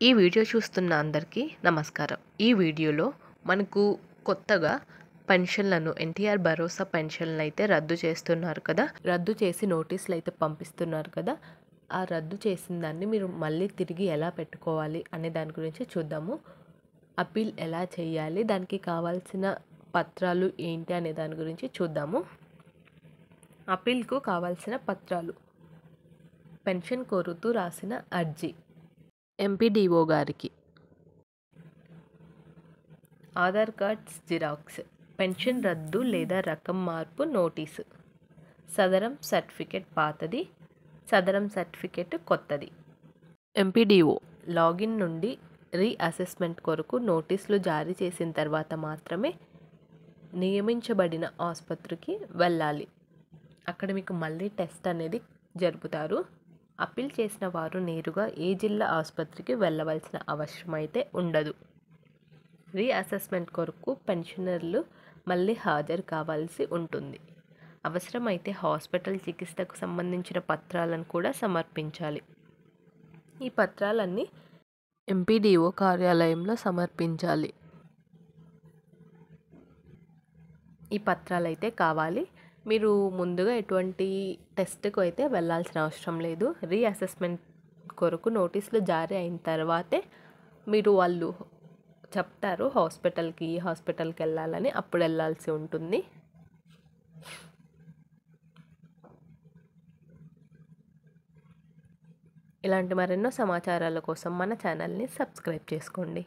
ఈ వీడియో చూస్తున్న అందరికీ నమస్కారం. ఈ వీడియోలో మనకు కొత్తగా పెన్షన్లను ఎన్టీఆర్ భరోసా పెన్షన్లు అయితే రద్దు చేస్తున్నారు కదా, రద్దు చేసి నోటీసులు అయితే పంపిస్తున్నారు కదా. ఆ రద్దు చేసిన దాన్ని మీరు మళ్ళీ తిరిగి ఎలా పెట్టుకోవాలి అనే దాని గురించి చూద్దాము. అప్పీల్ ఎలా చేయాలి, దానికి కావాల్సిన పత్రాలు ఏంటి అనే దాని గురించి చూద్దాము. అప్పీల్కు కావాల్సిన పత్రాలు: పెన్షన్ కోరుతూ రాసిన అర్జీ ఎంపీడీఓ గారికి, ఆధార్ కార్డ్స్ జిరాక్స్, పెన్షన్ రద్దు లేదా రకం మార్పు నోటీసు, సదరం సర్టిఫికేట్ పాతది, సదరం సర్టిఫికేట్ కొత్తది. ఎంపీడీఓ లాగిన్ నుండి రీఅసెస్మెంట్ కొరకు నోటీసులు జారీ చేసిన తర్వాత మాత్రమే నియమించబడిన ఆసుపత్రికి వెళ్ళాలి. అక్కడ మీకు మళ్ళీ టెస్ట్ అనేది జరుపుతారు. అప్పీల్ చేసిన వారు నేరుగా ఏ జిల్లా ఆసుపత్రికి వెళ్ళవలసిన అవసరం అయితే ఉండదు. రీఅసెస్మెంట్ కొరకు పెన్షనర్లు మళ్ళీ హాజరు కావాల్సి ఉంటుంది. అవసరమైతే హాస్పిటల్ చికిత్సకు సంబంధించిన పత్రాలను కూడా సమర్పించాలి. ఈ పత్రాలన్నీ ఎంపీడీఓ కార్యాలయంలో సమర్పించాలి. ఈ పత్రాలు అయితే కావాలి. మీరు ముందుగా ఎటువంటి టెస్ట్కు అయితే వెళ్ళాల్సిన అవసరం లేదు. రీఅసెస్మెంట్ కొరకు నోటీసులు జారీ అయిన తర్వాతే వాళ్ళు చెప్తారు హాస్పిటల్కి వెళ్ళాలని, అప్పుడు వెళ్ళాల్సి ఉంటుంది. ఇలాంటి మరెన్నో సమాచారాల కోసం మన ఛానల్ని సబ్స్క్రైబ్ చేసుకోండి.